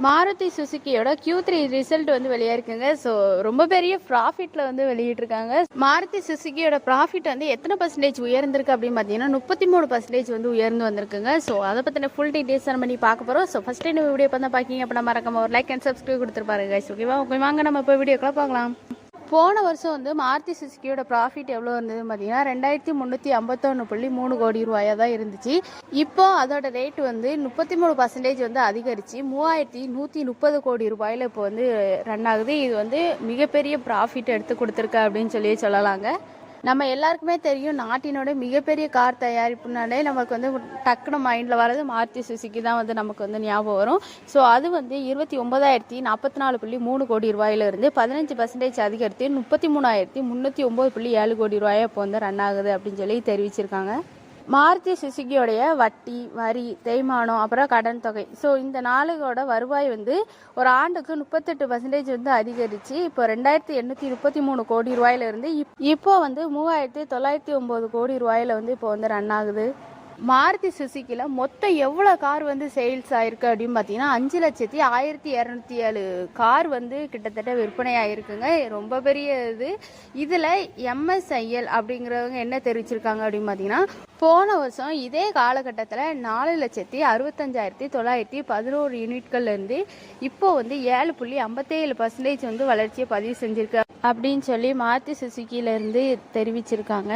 Maruti சுசுக்கியோட Q3 result வந்து வெளியாயிருக்குங்க. So ரொம்ப பெரிய ப்ராஃபிட்ல வந்து வெளியிட்டிருக்காங்க. மாருதி சுசுக்கியோட ப்ராஃபிட் வந்து எத்தனை பர்சன்டேஜ் உயர்ந்திருக்கு அப்படின்னு பார்த்தீங்கன்னா 33% வந்து உயர்ந்து வந்திருக்குங்க. ஸோ அதை பற்றின ஃபுல் டீட்டெயில்ஸ் நம்ம பண்ணி பார்க்க போகிறோம். ஸோ ஃபஸ்ட் இந்த வீடியோ பார்த்தா பார்க்கிங்க அப்படின்னா மறக்காம ஒரு லைக் அண்ட் சப்ஸ்கிரைப் கொடுத்துருப்பாருங்க கைஸ். ஓகேவா? ஓகே, வாங்க நம்ம இப்போ வீடியோக்குள்ள பார்க்கலாம். போன வருஷம் வந்து மாருதி சுசுக்கியோட ப்ராஃபிட் எவ்வளோ இருந்ததுன்னு பார்த்தீங்கன்னா 2351.3 கோடி ரூபாயாக தான் இருந்துச்சு. இப்போ அதோட ரேட் வந்து 33% வந்து அதிகரித்து 3130 கோடி ரூபாயில் இப்போ வந்து ரன் ஆகுது. இது வந்து மிகப்பெரிய ப்ராஃபிட் எடுத்து கொடுத்துருக்கு அப்படின்னு சொல்லலாங்க. நம்ம எல்லாருக்குமே தெரியும், நாட்டினோட மிகப்பெரிய கார் தயாரிப்புனாலே நமக்கு வந்து டக்குனு மைண்டில் வர்றது மாருதி சுசுக்கி தான் வந்து நமக்கு வந்து ஞாபகம் வரும். ஸோ அது வந்து 29,044.3 கோடி ரூபாயிலிருந்து 15% அதிகரித்து 33,309.7 கோடி ரூபாயை இப்போ வந்து ரன் ஆகுது அப்படின்னு சொல்லி தெரிவிச்சிருக்காங்க. மாருதி சுசுக்கியோடைய வட்டி, வரி, தேய்மானம், அப்புறம் கடன் தொகை, ஸோ இந்த நாளுகளோட வருவாய் வந்து ஒரு ஆண்டுக்கு 38% வந்து அதிகரித்து இப்போ 2,833 கோடி ரூபாயிலிருந்து இப்போ வந்து 3,909 கோடி ரூபாயில் வந்து இப்போ வந்து ரன் ஆகுது. மாருதி சுசுக்கியில் மொத்தம் எவ்வளோ கார் வந்து சேல்ஸ் ஆயிருக்கு அப்படின்னு பார்த்தீங்கன்னா 5,01,207 கார் வந்து கிட்டத்தட்ட விற்பனை ஆயிருக்குங்க. ரொம்ப பெரிய இது. இதில் MSIL அப்படிங்கிறவங்க என்ன தெரிவிச்சிருக்காங்க அப்படின்னு பார்த்தீங்கன்னா, போன வருஷம் இதே காலகட்டத்தில் 4,65,911 யூனிட்கள்லேருந்து இப்போ வந்து 7.57% வந்து வளர்ச்சியை பதிவு செஞ்சிருக்கு அப்படின்னு சொல்லி மாருதி சுசுக்கியிலேருந்து தெரிவிச்சிருக்காங்க.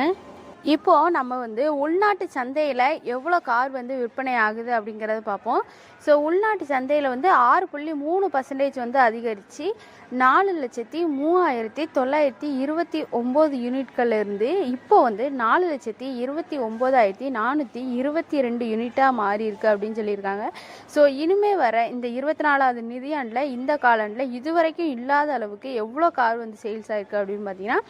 இப்போ நம்ம வந்து உள்நாட்டு சந்தையில் எவ்வளோ கார் வந்து விற்பனை ஆகுது அப்படிங்கிறத பார்ப்போம். ஸோ உள்நாட்டு சந்தையில் வந்து 6.3% வந்து அதிகரித்து 4,03,929 யூனிட்கள்லேருந்து இப்போ வந்து 4,29,422 யூனிட்டாக மாறி இருக்கு அப்படின்னு சொல்லியிருக்காங்க. ஸோ இனிமே வர இந்த 24வது நிதியாண்டில் இந்த காலாண்டில் இதுவரைக்கும் இல்லாத அளவுக்கு எவ்வளோ கார் வந்து சேல்ஸ் ஆயிருக்கு அப்படின்னு பார்த்தீங்கன்னா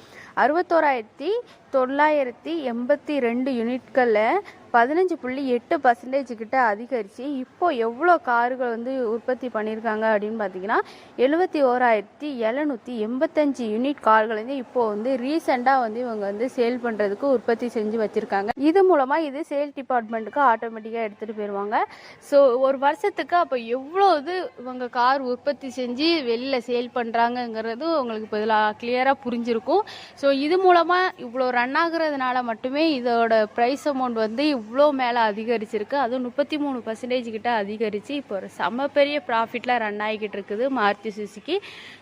61,982 யூனிட்களில் 15.8% கிட்ட அதிகரித்து இப்போ எவ்வளோ கார்கள் வந்து உற்பத்தி பண்ணியிருக்காங்க அப்படின்னு பார்த்தீங்கன்னா 71,785 யூனிட் கார்கள் வந்து இப்போ வந்து ரீசெண்டாக வந்து இவங்க வந்து சேல் பண்ணுறதுக்கு உற்பத்தி செஞ்சு வச்சுருக்காங்க. இது மூலமாக இது சேல் டிபார்ட்மெண்ட்டுக்கு ஆட்டோமேட்டிக்காக எடுத்துகிட்டு போயிடுவாங்க. ஸோ ஒரு வருஷத்துக்கு அப்போ எவ்வளோ இது இவங்க கார் உற்பத்தி செஞ்சு வெளியில் சேல் பண்ணுறாங்கங்கிறது உங்களுக்கு இப்போ இதில் கிளியராக புரிஞ்சிருக்கும். ஸோ இது மூலமாக இவ்வளோ ரன் ஆகுறதுனால மட்டுமே இதோட ப்ரைஸ் அமௌண்ட் வந்து இவ்வளோ மேலே அதிகரிச்சிருக்கு. அதுவும் 33% கிட்ட அதிகரித்து இப்போ ஒரு செம பெரிய ப்ராஃபிட்டில் ரன் ஆகிக்கிட்டு இருக்குது மாருதி சுசுக்கி.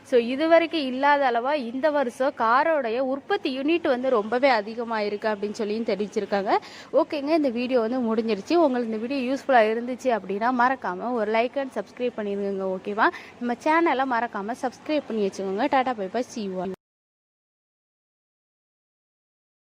ஸோ இது வரைக்கும் இல்லாத அளவாக இந்த வருஷம் காரோடைய உற்பத்தி யூனிட் வந்து ரொம்பவே அதிகமாக இருக்குது அப்படின்னு சொல்லியும் தெரிவிச்சிருக்காங்க. ஓகேங்க, இந்த வீடியோ வந்து முடிஞ்சிருச்சு. உங்களுக்கு இந்த வீடியோ யூஸ்ஃபுல்லாக இருந்துச்சு அப்படின்னா மறக்காமல் ஒரு லைக் அண்ட் சப்ஸ்கிரைப் பண்ணிடுங்க. ஓகேவா? நம்ம சேனலை மறக்காமல் சப்ஸ்கிரைப் பண்ணி வச்சுக்கோங்க. Tata bye bye, see you all.